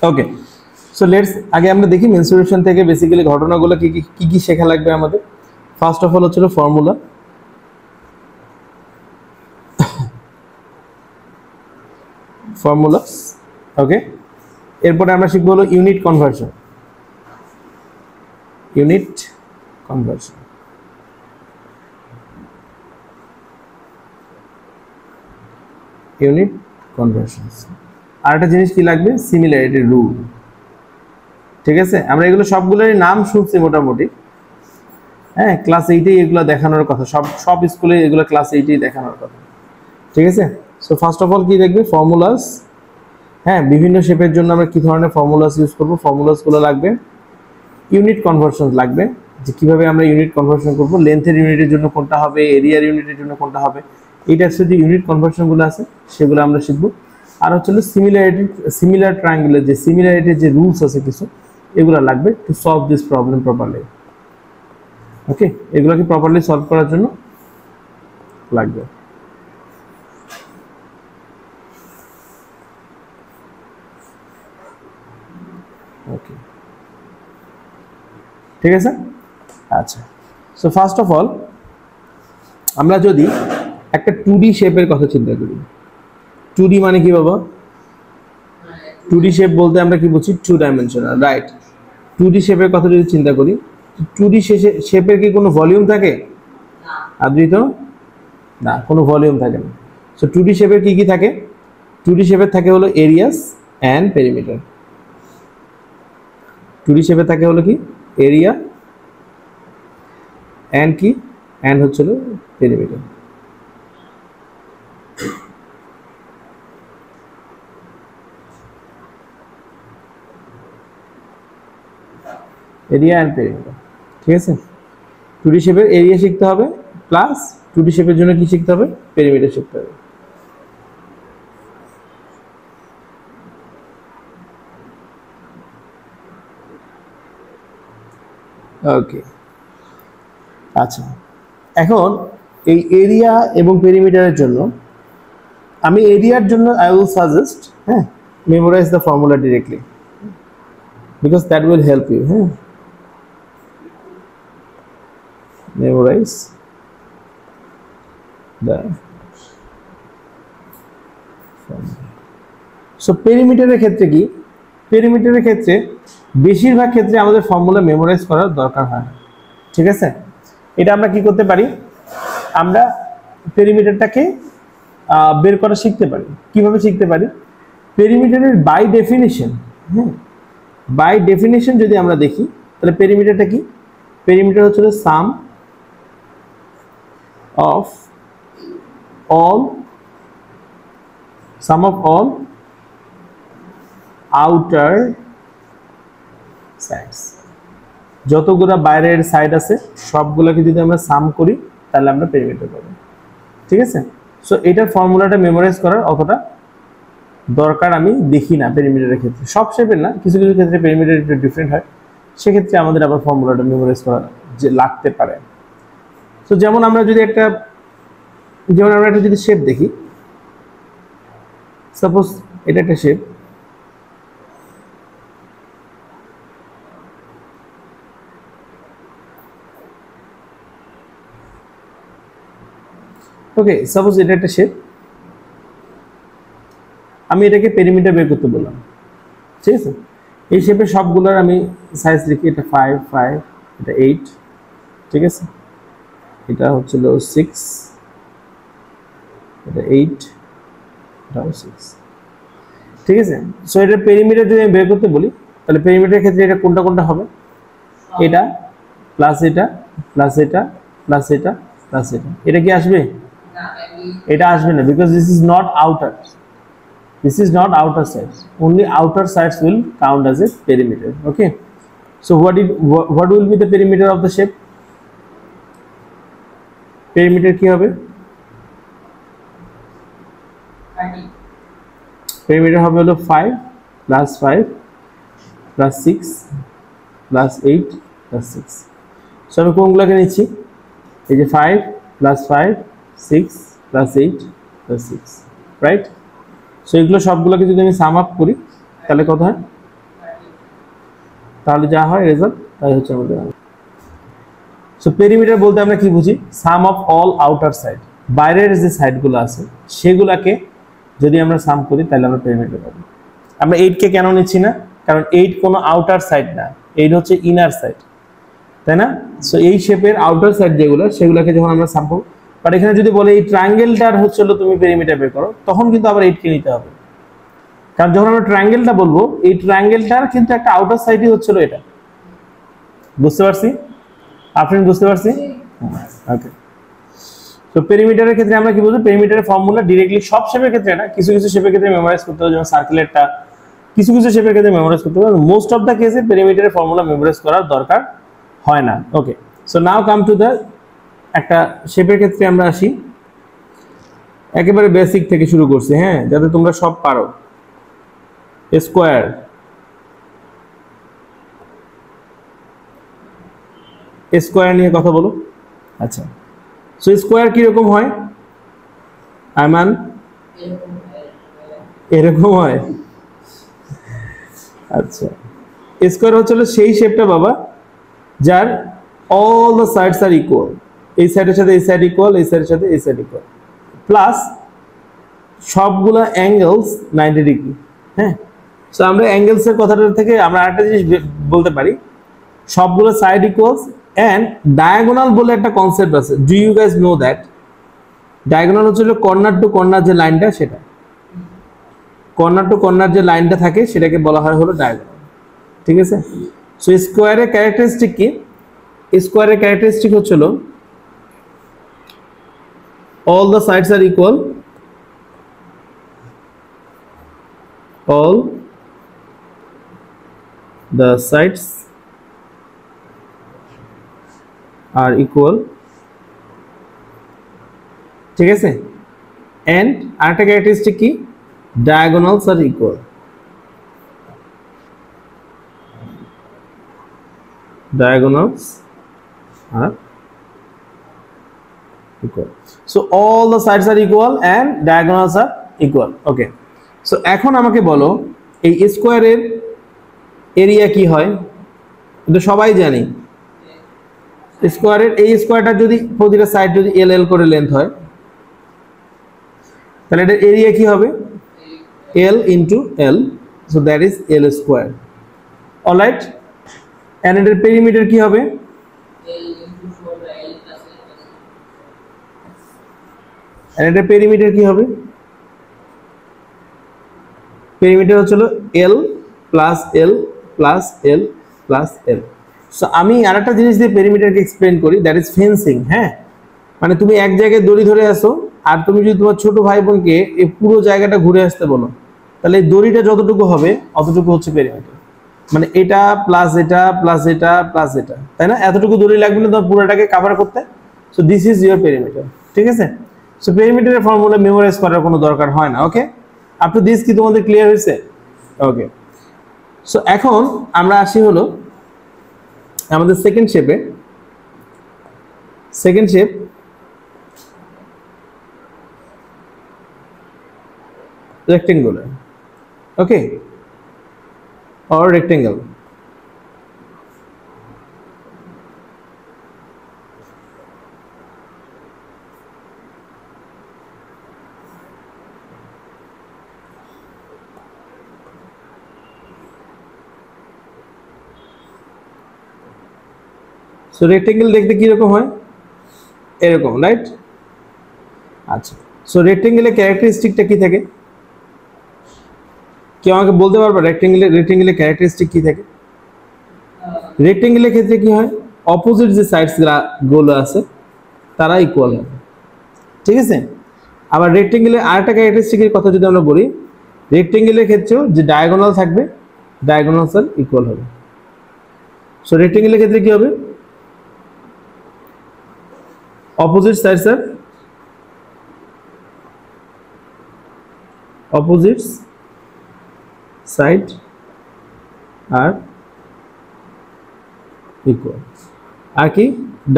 Okay, so let's আগে আমরা দেখি মেনস্ট্রুয়েশন থেকে বেসিক্যালি ঘটনাগুলো কি কি শেখা লাগবে আমাদের। ফার্স্ট অফ অল হচ্ছিল ফর্মুলা, ফর্মুলা। ওকে, এরপরে আমরা শিখবো হলো unit conversion, unit conversion. Unit conversion. আর একটা জিনিস কি লাগবে, সিমিলারিটি রুল। ঠিক আছে, আমরা এগুলো সবগুলোরই নাম শুনছি মোটামুটি, হ্যাঁ ক্লাস 8 এগুলো দেখানোর কথা, সব স্কুলে এগুলো ক্লাস 8 দেখানোর কথা। ঠিক আছে, সো ফার্স্ট অফ অল কি দেখবে, ফর্মুলাস। হ্যাঁ, বিভিন্ন শেপের জন্য আমরা কি ধরনের ফর্মুলাস ইউজ করব, ফর্মুলাসগুলো লাগবে। ইউনিট কনভার্সন লাগবে, যে কিভাবে আমরা ইউনিট কনভার্সন করব, লেন্থের ইউনিটের জন্য কোনটা হবে, এরিয়ার ইউনিটের জন্য কোনটা হবে, এই টাইপসের যে ইউনিট কনভার্সনগুলো আছে সেগুলো আমরা শিখব। আর হচ্ছে সিমিলারিটি, সিমিলার ট্রায়াঙ্গেলের যে সিমিলারিটির যে রুলস আছে কিছু, এগুলো লাগবে to solve this problem properly. Okay, এগুলোকে প্রপারলি সলভ করার জন্য লাগবে। ওকে, ঠিক আছে। আচ্ছা, সো ফার্স্ট অফ অল আমরা যদি একটা 2D শেপের কথা চিন্তা করি, 2D মানে কি বাবা? 2D শেপ বলতে আমরা কি বুঝি, 2 ডাইমেনশনাল, রাইট। 2D শেপের কথা যদি চিন্তা করি, 2D শেপের কি কোনো ভলিউম থাকে? আদৃত না, কোনো ভলিউম থাকে না। সো 2D শেপের কি কি থাকে? 2D শেপের থাকে হলো এরিয়াস অ্যান্ড পেরিমিটার। 2D শেপে থাকে হলো কি, এরিয়া অ্যান্ড কি, অ্যান্ড হচ্ছিল পেরিমিটার। এরিয়া অ্যান্ড পেরিমিটার, ঠিক আছে। 2D শেপের এরিয়া শিখতে হবে, প্লাস 2D শেপের জন্য কি শিখতে হবে, পেরিমিটার শিখতে হবে। ওকে, আচ্ছা, এখন এই এরিয়া এবং পেরিমিটারের জন্য আমি এরিয়ার জন্য আই উইল সাজেস্ট, হ্যাঁ, memorize the formula directly, because that will help you. হ্যাঁ, মেমোরাইজ দ্য ফর্মুলা। সো পেরিমিটারের ক্ষেত্রে কি, পেরিমিটারের ক্ষেত্রে বেশিরভাগ ক্ষেত্রে আমাদের ফর্মুলা মেমোরাইজ করার দরকার হয় না। ঠিক আছে, এটা আমরা কি করতে পারি, আমরা পেরিমিটারটাকে বের করা শিখতে পারি। কিভাবে শিখতে পারি, পেরিমিটারের বাই ডেফিনিশন, হ্যাঁ, বাই ডেফিনিশন যদি আমরা দেখি, তাহলে পেরিমিটারটা কি, পেরিমিটার হচ্ছে সাম অফ অল আউটার সাইডস। যতগুলো বাইরের সাইড আছে সবগুলোকে যদি আমরা সাম করি তাহলে আমরা পেরিমিটার পাবো। ঠিক আছে, সো এটার ফর্মুলাটা মেমোরাইজ করার অতটা দরকার আমি দেখি না পেরিমিটারের ক্ষেত্রে, সব শেপের না, কিছু কিছু ক্ষেত্রে পেরিমিটার একটু ডিফারেন্ট হয়, সেক্ষেত্রে আমাদের আবার ফর্মুলাটা মেমোরাইজ করা যে লাগতে পারে। সো যেমন আমরা যদি একটা যদি শেপ দেখি, সাপোজ এটা একটা শেপ, ওকে, সাপোজ এটা একটা শেপ, আমি এটাকে পেরিমিটার বের করতে বললাম। ঠিক আছে, এই শেপের সবগুলোর আমি সাইজ লিখি, এটা 5 5, এটা 8, ঠিক আছে, এটা হচ্ছিল 6, এটা 8, এটাও 6, ঠিক আছে। সো এটা পেরিমিটার যদি আমি বের করতে বলি, তাহলে পেরিমিটারের ক্ষেত্রে এটা কোনটা কোনটা হবে, এটা প্লাস এটা প্লাস এটা প্লাস এটা প্লাস এটা, এটা কি আসবে? এটা আসবে না, because this is not outer, this is not outer sides, only outer sides will count as a perimeter. Okay, so what will be the perimeter of the shape? Perimeter কি হবে, perimeter হবে হলো 5 plus 5 plus 6 plus 8 plus 6। So আমি কোনগুলোকে নিচ্ছি, এই যে 5 plus 5 6 plus 8 plus 6, right. So এগুলো সবগুলোকে যদি আমি সাম আপ করি তাহলে কত হয়, তাহলে যা হয় রেজাল্ট তাই হচ্ছে আমাদের। সো পেরিমিটার বলতে আমরা কি বুঝি? সাম অফ অল আউটার সাইড, বাইরের যে সাইডগুলো আছে সেগুলাকে যদি আমরা সাম করি তাহলে আমরা পেরিমিটার পাবো। আমরা 8কে কেন নিচ্ছি না? কারণ 8 কোনো আউটার সাইড না, 8 হচ্ছে ইনার সাইড, তাই না? সো এই শেপের আউটার সাইড যেগুলো সেগুলোকে যখন আমরা সাম করব, বাট এখানে যদি বলে এই ট্রায়াঙ্গেলটার হচ্ছে তুমি পেরিমিটার বের করো, তখন কিন্তু আবার 8কে নিতে হবে। কারণ যখন আমরা ট্রায়াঙ্গেলটা বলবো, এই ট্রায়াঙ্গেলটার কিন্তু একটা আউটার সাইডই হচ্ছিল এটা। বুঝতে পারছি? আপনি বুঝতে পারছি? ওকে। তো পেরিমিটারের ক্ষেত্রে আমরা কি বুঝবো? পেরিমিটারের ফর্মুলা ডিরেক্টলি সব শেপের ক্ষেত্রে না, কিছু কিছু শেপের ক্ষেত্রে মেমোরাইজ করতে হবে, যেমন সার্কুলারটা কিছু কিছু শেপের ক্ষেত্রে মেমোরাইজ করতে হবে। মোস্ট অফ দ্য কেসে পেরিমিটারের ফর্মুলা মেমোরাইজ করার দরকার হয় না। Okay, so now come to the একটা শেপের ক্ষেত্রে আমরা আসি। একেবারে বেসিক থেকে শুরু করছি, হ্যাঁ, যাতে তোমরা সব পারো। স্কোয়ার, স্কোয়ার নিয়ে কথা বলো। আচ্ছা, সো স্কোয়ার কিরকম হয় আয়মান? এরকম হয়। আচ্ছা, স্কোয়ার হচ্ছে সেই শেপটা বাবা যার all the sides are equal, এই সাইডের সাথে এই সাইড ইকুয়াল, এই সাইডের সাথে এই সাইড ইকুয়াল, প্লাস সবগুলা অ্যাঙ্গেলস 90 ডিগ্রি। হ্যাঁ, সো আমরা অ্যাঙ্গেলসের কথাটা থেকে আমরা আরেকটা জিনিস বলতে পারি, সবগুলো সাইড ইকুয়ালস অ্যান্ড ডায়াগোনাল বলে একটা কনসেপ্ট আছে। Do you guys know that? Diagonal হচ্ছে কর্নার টু কর্নার যে লাইনটা, সেটা কর্নার টু কর্নার যে লাইনটা থাকে সেটাকে বলা হয় হলো ডায়াগোনাল। ঠিক আছে? সো স্কোয়ারের ক্যারেক্টারিস্টিক কি? স্কোয়ারের ক্যারেক্টারিস্টিক হচ্ছিল all the sides are equal, all the sides are equal, ঠিক আছে? and আরেকটা ক্যারেক্টারিস্টিক কি? diagonals are equal, diagonals are equal. So all the sides are equal and diagonals are equal. Okay, so এখন আমাকে বলো এই স্কোয়ারের এরিয়া কি হয়? এটা সবাই জানি। স্কোয়ারের এই স্কোয়ারটা যদি প্রতিটা সাইড যদি এল এল করে লেন্থ হয়, তাহলে এটা এরিয়া কি হবে? L into L, so that is L square. Alright, and এটার পেরিমিটার কি হবে? এটার পেরিমিটার কি হবে? পেরিমিটার হচ্ছিল L plus L plus L plus L. So আমি আরেকটা জিনিস দিয়ে পেরিমিটারকে এক্সপ্লেন করি, দ্যাট ইজ ফেন্সিং। হ্যাঁ, মানে তুমি এক জায়গায় দড়ি ধরে আসো, আর তুমি যদি তোমার ছোট ভাই বোনকে এই পুরো জায়গাটা ঘুরে আসতে বলো, তাহলে এই দড়িটা যতটুকু হবে অতটুকু হচ্ছে পেরিমিটার। মানে এটা প্লাস এটা প্লাস এটা প্লাস এটা, তাই না? এতটুকু দড়ি লাগবে না তোমার পুরোটাকে কভার করতে। So this is your perimeter. ঠিক আছে? সো পেরিমিটারের ফর্মুলা মেমোরাইজ করার কোনো দরকার হয় না। ওকে, আপ টু দিস কি তোমাদের ক্লিয়ার হয়েছে? ওকে, সো এখন আমরা আসি হলো আমাদের সেকেন্ড শেপে। Second shape rectangular, okay, or rectangle. So rectangle দেখতে কিরকম হয়? এরকম, রাইট? আচ্ছা, সো রেক্টেঙ্গেলের ক্যারেক্টারিস্টিকটা কি থাকে? কেউ আমাকে বলতে পারবে রেক্টেঙ্গেলের ক্যারেক্টারিস্টিক কি থাকে? রেক্টেঙ্গেলের ক্ষেত্রে কি হয়? অপোজিট যে সাইডস গুলো আছে তারা ইকুয়াল হবে। ঠিক আছে? আবার রেক্টেঙ্গেলের আরেকটা ক্যারেক্টারিস্টিকের কথা যদি আমরা বলি, রেক্টেঙ্গেলের ক্ষেত্রেও যে ডায়াগোনাল থাকবে, ডায়াগোনালস আর ইকুয়াল হবে। সো রেক্টেঙ্গেলের ক্ষেত্রে কি হবে? opposite sides are opposites side are equal, আর কি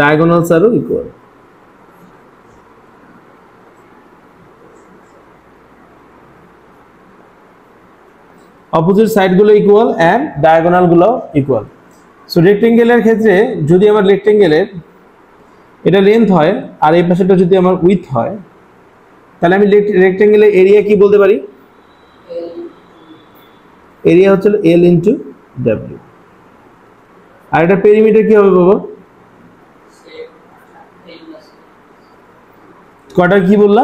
diagonals are equal. opposite side গুলো equal and diagonal গুলো equal. সো রেক্টেঙ্গেলের ক্ষেত্রে যদি আমার রেক্টেঙ্গেলের এটা লেন্থ হয় আর এই পাশেটা যদি আমার উইথ হয়, তাহলে আমি রেক্টেঙ্গেলের এরিয়া কি বলতে পারি? এরিয়া হচ্ছে এল ইন্টু ডাব্লিউ। আর এটা পেরিমিটার কি হবে বাবা? কটা কি বললা?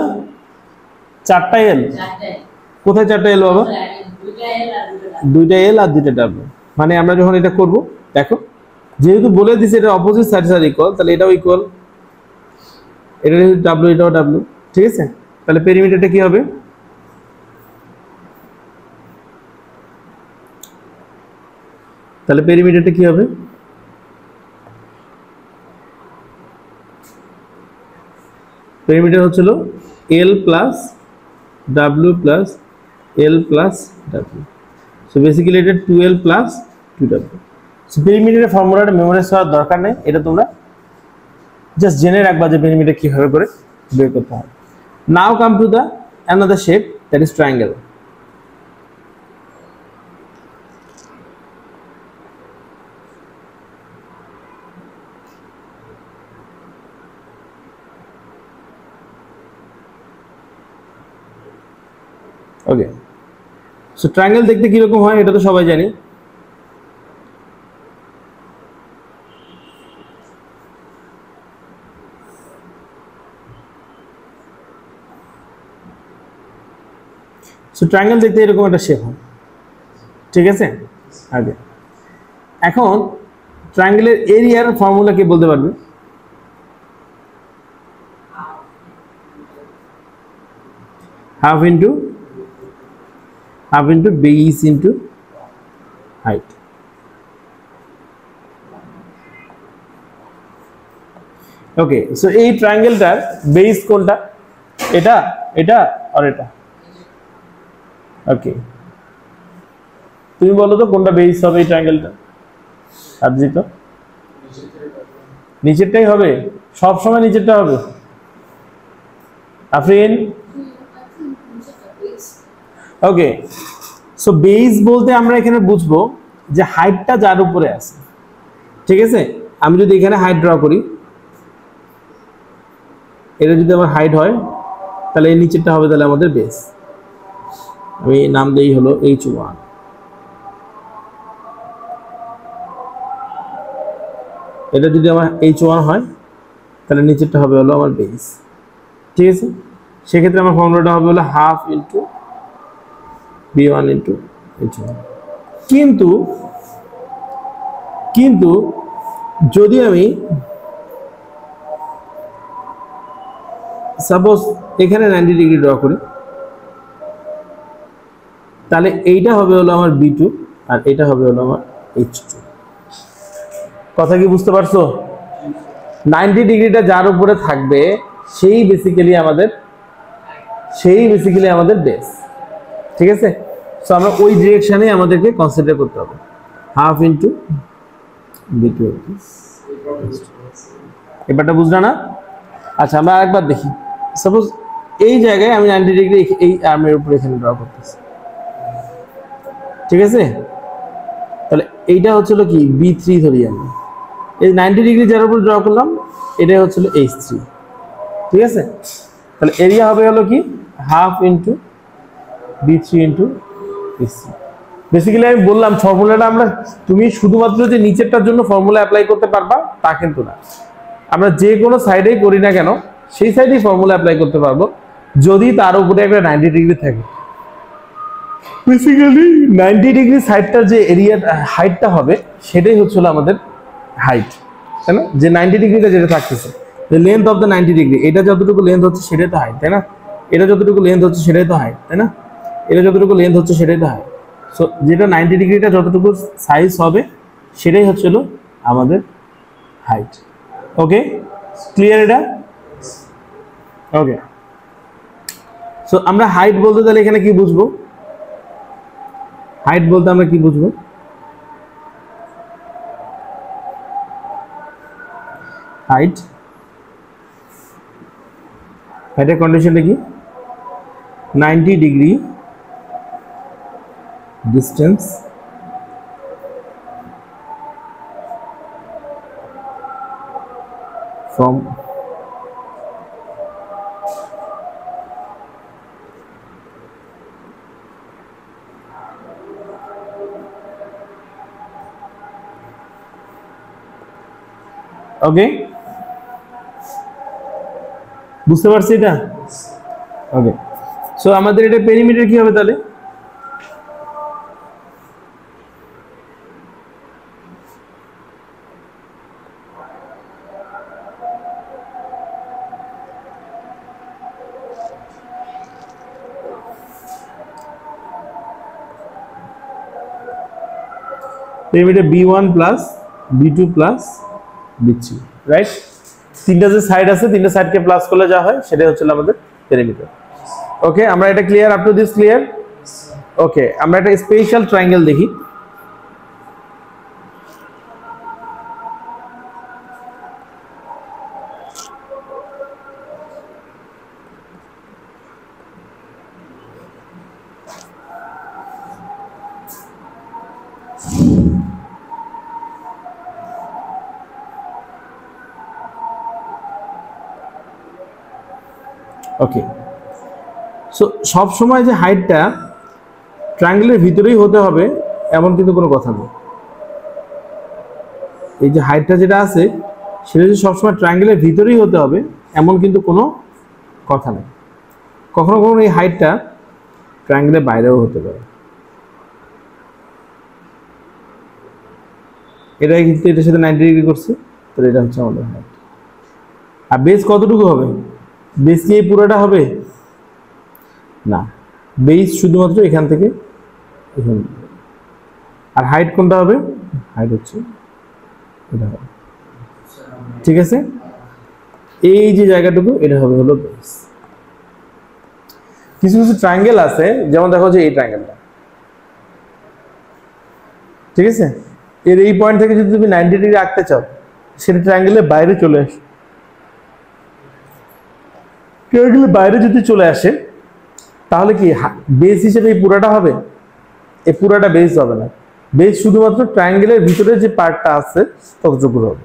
4টা এল। কোথায় 4টা এল বাবা? 2টা এল আর 2টা ডাব্লিউ। মানে আমরা যখন এটা করব, দেখো যেহেতু বলে দিছে এটা অপোজিট সাইডস আর ইকুয়াল, তাহলে এটাও ইকুয়াল, এটা ডাব্লিউ এটাও ডাব্লিউ, ঠিক আছে? তাহলে পেরিমিটারটা কি হবে? তাহলে পেরিমিটারটা কি হবে? পেরিমিটার হচ্ছিল L plus W plus L plus W. So basically এটা 2l প্লাস 2w। সো পেরিমিটারের ফর্মুলাটা মেমোরাইজ করার দরকার নেই, এটা তোমরা জাস্ট জেনে রাখবা যে পেরিমিটার কিভাবে করে বের করতে হয়। Now come to the another shape, that is triangle. Okay, so triangle দেখতে কিরকম হয় এটা তো সবাই জানি। সো ট্রায়াঙ্গেল দেখতে এরকম একটা শেপ হয়, ঠিক আছে? আগে এখন ট্রায়াঙ্গেলের এরিয়ার ফর্মুলা কি বলতে পারবে? Half into base into height. Okay, so এই ট্রায়াঙ্গেলটার বেস কোনটা? এটা, এটা আর এটা। ওকে, তুমি বলো তো কোনটা বেস হবে এই ট্রায়াঙ্গেলটা? আরজিত নিচেরটাই হবে, সব সময় নিচেরটা হবে। আফরিন? ওকে, সো বেস বলতে আমরা এখানে বুঝবো যে হাইটটা যার উপরে আছে, ঠিক আছে? আমি যদি এখানে হাইট ড্র করি, এটা যদি আমার হাইট হয়, তাহলে এই নিচেরটা হবে তাহলে আমাদের বেস। আমি নাম দেই হলো h1। এটা যদি আমার h1 হয়, তাহলে নিচেরটা হবে হলো আমার বেস, ঠিক আছে? সেক্ষেত্রে আমার ফর্মুলাটা হবে হলো half into b1 into h1। কিন্তু যদি আমি সাপোজ এখানে 90 ডিগ্রি ড্র করি, তাহলে এইটা হবে হলো আমার b2 আর এটা হবে হলো আমার h2। কথা কি বুঝতে পারছো? 90 ডিগ্রিটা যার উপরে থাকবে সেই বেসিক্যালি আমাদের বেস, ঠিক আছে? সো আমরা ওই ডিরেকশনে আমাদেরকে কনসিডার করতে হবে। Half into b2। এবারটা বুঝলা না? আচ্ছা, আমরা আরেকবার দেখি। সাপোজ এই জায়গায় আমি 90 ডিগ্রি এই আর্মের উপরে এখানে ড্র করতেছি, ঠিক আছে? তাহলে এইটা হচ্ছিল কি b3 ধরি আমি, এই 90 ডিগ্রি যার উপর ড্র করলাম এটাই হচ্ছিল h3, ঠিক আছে? তাহলে এরিয়া হবে হলো কি half into b3 into h3। Basically আমি বললাম ফর্মুলাটা আমরা, তুমি শুধুমাত্র যে নিচেরটার জন্য ফর্মুলা অ্যাপ্লাই করতে পারবা তা কিন্তু না, আমরা যে কোনো সাইডেই করি না কেন সেই সাইডেই ফর্মুলা অ্যাপ্লাই করতে পারবো যদি তার উপরে একটা 90 ডিগ্রি থাকে। বেসিক্যালি 90 ডিগ্রি সাইডটার যে এরিয়া হাইটটা হবে সেটাই হচ্ছিল আমাদের হাইট, তাই না? যে 90 ডিগ্রিটা যেটা থাকতেছে, the length of the 90 degree, এটা যতটুকু লেন্থ হচ্ছে সেটাই তো হাইট, তাই না? এটা যতটুকু লেন্থ হচ্ছে সেটাই তো হাইট, তাই না? এটা যতটুকু লেন্থ হচ্ছে সেটাই তো হাইট। সো যেটা 90 ডিগ্রিটা যতটুকু সাইজ হবে সেটাই হচ্ছিল আমাদের হাইট। ওকে, ক্লিয়ার এটা? ওকে, সো আমরা হাইট বলতে তাহলে এখানে কি বুঝবো? হাইট বলতে আমরা কি বুঝবো? হাইটের কন্ডিশনটা কি? 90 ডিগ্রি ডিস্টেন্স from ওকে বুঝতে পারছি এটা ওকে সো আমাদের এটা পেরিমিটার কি হবে তাহলে perimeter b1 plus b2 plus b3 right তিনটা যে সাইড আছে তিনটা সাইডকে প্লাস করলে যা হয় সেটাই হচ্ছে আমাদের পেরিমিটার ওকে আমরা এটা clear up to this clear okay আমরা একটা স্পেশাল ট্রায়াঙ্গেল দেখি ওকে সো সব সময় যে হাইটটা ট্রায়াঙ্গেলের ভিতরেই হতে হবে এমন কিন্তু কোনো কথা নেই এই যে হাইটটা যেটা আছে সেটা যে সবসময় ট্রায়াঙ্গেলের ভিতরেই হতে হবে এমন কিন্তু কোনো কথা নেই কখনো কখনো এই হাইটটা ট্রায়াঙ্গেলের বাইরেও হতে পারে এটা কিন্তু এটার সাথে 90 ডিগ্রি করছে তাহলে এটা হচ্ছে আমাদের হাইট আর বেস কতটুকু হবে বেস কি এই পুরোটা হবে না বেস শুধুমাত্র এখান থেকে এখানে আর হাইট কোনটা হবে হাইট হচ্ছে এটা হবে ঠিক আছে এই যে জায়গাটুকু এটা হবে হলো বেস কিছু কিছু ট্রায়াঙ্গেল আছে যেমন দেখো যে এই ট্রায়াঙ্গেলটা ঠিক আছে এর এই পয়েন্ট থেকে যদি তুমি 90 ডিগ্রি আঁকতে চাও সেটা ট্রায়াঙ্গেলের বাইরে চলে আসে ট্রায়াঙ্গেলের বাইরে যদি চলে আসে তাহলে কি বেস হিসেবে এই পুরাটা হবে এই পুরাটা বেস হবে না বেস শুধুমাত্র ট্রায়াঙ্গেলের ভিতরে যে পার্টটা আছে ততটুকু হবে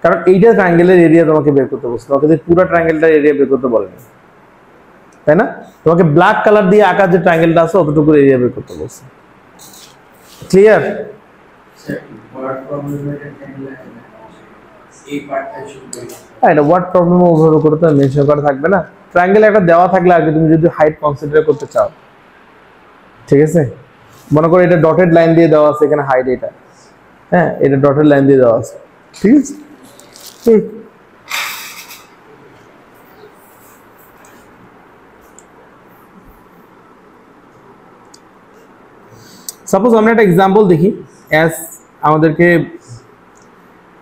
কারণ এইটা ট্রায়াঙ্গেলের এরিয়া তোমাকে বের করতে বলছে তোমাকে যে পুরো ট্রায়াঙ্গেলটার এরিয়া বের করতে বলেনি তাই না তোমাকে ব্ল্যাক কালার দিয়ে আঁকা যে ট্রায়াঙ্গেলটা আছে অতটুকু এরিয়া বের করতে বলছে ক্লিয়ার এটা ওয়ার্ড প্রবলেম ওভাবে করে তো মেনশন করা থাকবে না ট্রায়াঙ্গেল একটা দেওয়া থাকলে আগে তুমি যদি হাইট কনসিডার করতে চাও ঠিক আছে মনে করো এটা ডটেড লাইন দিয়ে দেওয়া আছে এখানে হাইট এটা হ্যাঁ এটা ডটেড লাইন দিয়ে দেওয়া আছে ঠিক আছে সাপোজ আমরা একটা এক্সাম্পল দেখি অ্যাজ আমাদেরকে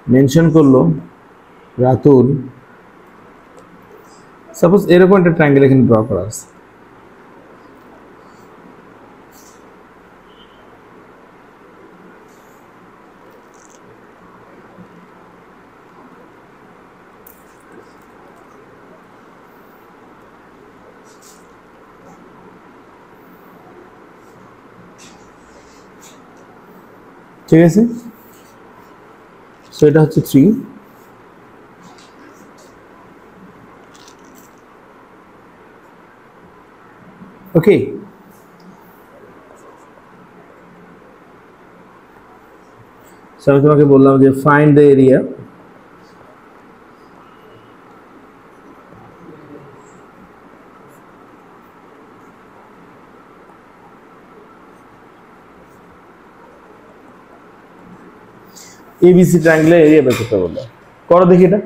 মেনশন করলো রাতুল সাপোজ এরকম একটা ট্রায়াঙ্গেল এখানে ড্র করা আছে ঠিক আছে সো এটা হচ্ছে 3 ওকে সো আমি তোমাকে বললাম যে ফাইন্ড দ্য এরিয়া ABC ট্রায়াঙ্গেলের এরিয়া বের করতে বললাম করো দেখি এটা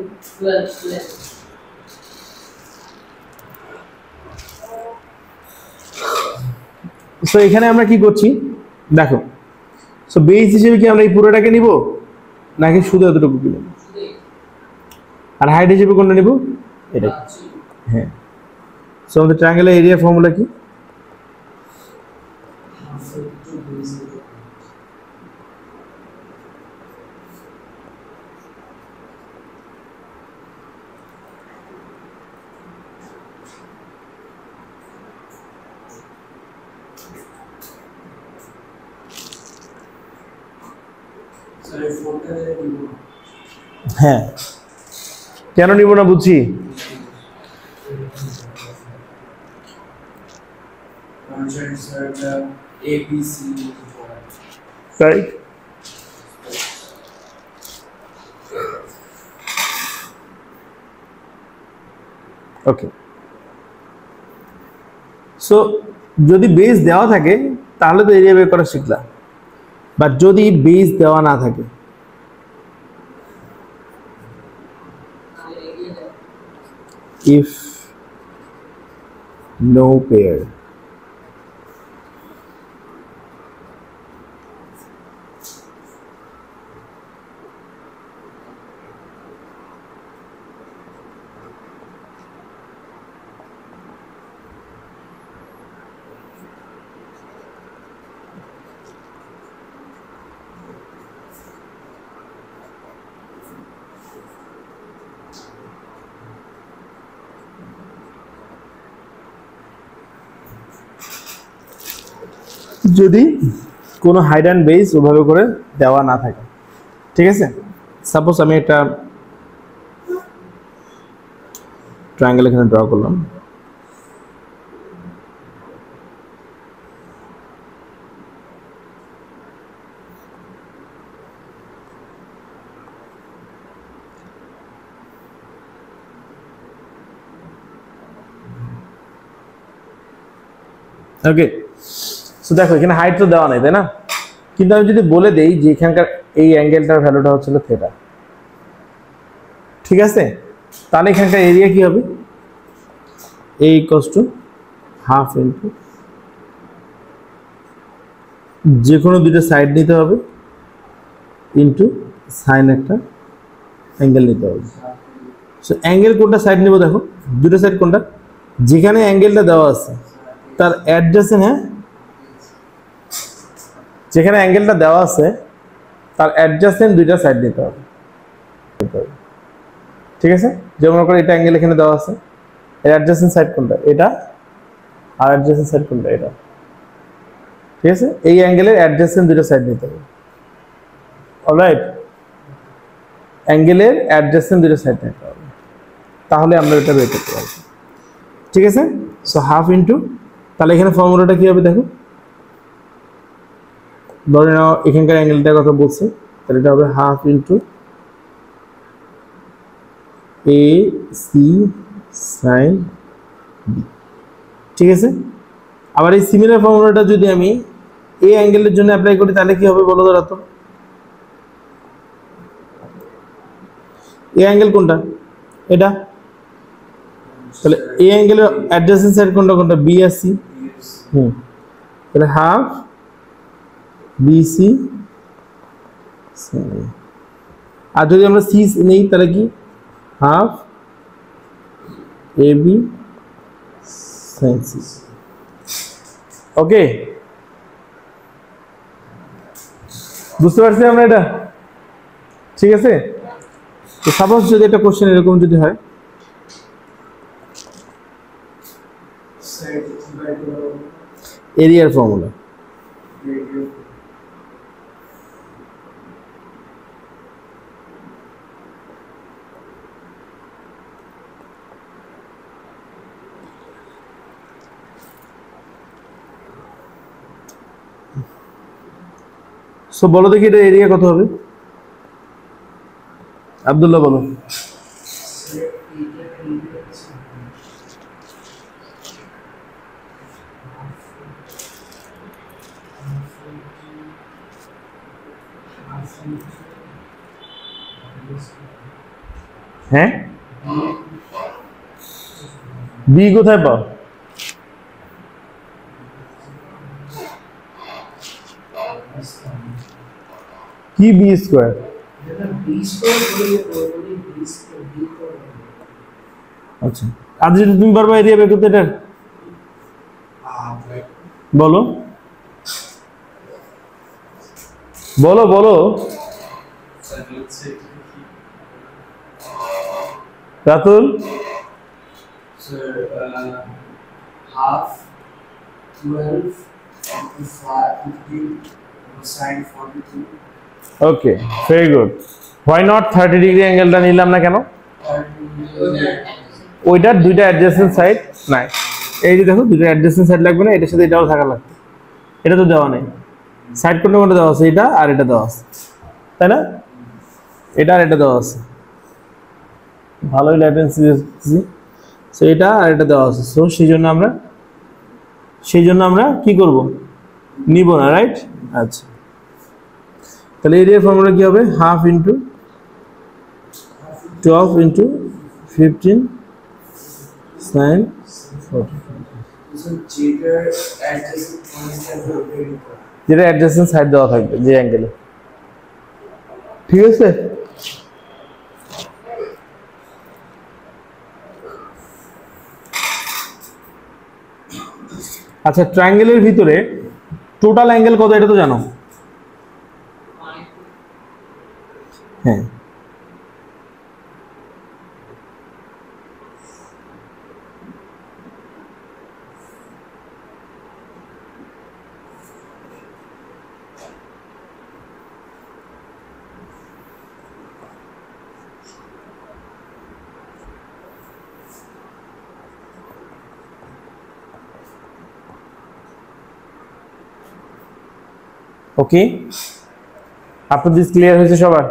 সো এখানে আমরা কি করছি দেখো সো বেস হিসেবে কি আমরা এই পুরোটাকে নিব নাকি শুধু এতটুকু কি নেব আর হাইট হিসেবে কোনটা নিব এটা হ্যাঁ সো আমাদের ট্রায়াঙ্গেলের এরিয়া ফর্মুলা কি হ্যাঁ কেন নিব না বুঝছি। রাইট, ওকে। সো যদি বেস দেওয়া থাকে তাহলে তো এরিয়া বের করা শিখলা, বাট যদি বেস দেওয়া না থাকে, if no pair, যদি কোনো হাইড অ্যান্ড বেস ওভাবে করে দেওয়া না থাকে, ঠিক আছে। সাপোজ আমি একটা ট্রায়াঙ্গেল এখানে ড্র করলাম, ওকে। সো দেখো এখানে হাইট তো দেওয়া নাই, তাই না? কিন্তু আমি যদি বলে দেই যে এখানকার এই অ্যাঙ্গেলটার ভ্যালুটা হচ্ছিল থিটা, ঠিক আছে, তাহলে এখানকার এরিয়া কি হবে? a equals to half into, যে কোনো দুটো সাইড নিতে হবে ইন্টু সাইন একটা অ্যাঙ্গেল নিতে হবে। সো অ্যাঙ্গেল কোনটা সাইড নেব? দেখো দুটো সাইড কোনটা, যেখানে অ্যাঙ্গেলটা দেওয়া আছে তার অ্যাডজাসেন্ট, হ্যাঁ, যেখানে অ্যাঙ্গেলটা দেওয়া আছে তার অ্যাডজাসেন্ট দুইটা সাইড নিতে হবে, ঠিক আছে। যেমন করে এটা অ্যাঙ্গেল এখানে দেওয়া আছে, এর অ্যাডজাসেন্ট সাইড কোনটা? এটা। আর অ্যাডজাসেন্ট সাইড কোনটা? এটা, ঠিক আছে। এই অ্যাঙ্গেলের অ্যাডজাসেন্ট দুইটা সাইড নিতে হবে, অলরাইট। অ্যাঙ্গেলের অ্যাডজাসেন্ট দুইটা সাইড নিতে হবে, তাহলে আমরা এটা বের করতে পারবো, ঠিক আছে। সো হাফ ইন্টু, তাহলে এখানে ফর্মুলাটা কি হবে দেখো, ধরে নাও এখানকার অ্যাঙ্গেলটার কথা বলছে, তাহলে এটা হবে half into A C sine B, ঠিক আছে। আবার এই সিমিলার ফর্মুলাটা যদি আমি এই অ্যাঙ্গেলের জন্য অ্যাপ্লাই করি তাহলে কি হবে বলো তো? এই অ্যাঙ্গেল কোনটা? এটা। তাহলে এই অ্যাঙ্গেলের অ্যাডজাসেন্ট সাইড কোনটা কোনটা? বি আর সি। তাহলে হাফ বিসি, আর যদি আমরা সি নেই তাহলে কি? Half A B sign C, ওকে। বুঝতে পারছি আমরা এটা, ঠিক আছে। তো সাপোজ যদি একটা কোশ্চেন এরকম যদি হয়, এরিয়ার ফর্মুলা, সো বলো দেখি এটা এরিয়া কত হবে? আব্দুল্লাহ বলো। হ্যাঁ, বি কোথায় পাও? কি বি স্কোয়ার? আচ্ছা, আর যদি তুমি পারবা এরিয়া বের করতে, এটার বলো বলো বলো। Ratul, half 12 into 15 sin 42. Okay, very good. Why not 30 degree অ্যাঙ্গেলটা নিলাম না কেন? 30 ওইটার দুইটা অ্যাডজেসেন্ট সাইড নাই। এই যে দেখো দুইটা অ্যাডজেসেন্ট সাইড লাগবে না, এটার সাথে এটাও থাকা লাগবে। এটা তো দেওয়া নেই, সাইড কোনটা কোনটা দেওয়া আছে, এটা আর এটা দেওয়া আছে, তাই না? এটা আর এটা দেওয়া আছে, ভালোই ল্যাটেন্সি দিচ্ছি। সো এটা আর এটা দেওয়া আছে, সো সেই জন্য আমরা কি করব, নিব না, রাইট? আচ্ছা, তাহলে এরিয়ার ফর্মুলা কি হবে? হাফ ইন্টু 12 ইন্টু 15 sin 40, যেটা অ্যাডজেসেন্ট সাইড দেওয়া থাকবে যে অ্যাঙ্গেলে, ঠিক আছে? আচ্ছা, ট্রায়াঙ্গেলের ভিতরে টোটাল অ্যাঙ্গেল কত এটা তো জানো? হ্যাঁ, ওকে, আপনাদের ক্লিয়ার হয়েছে সবার?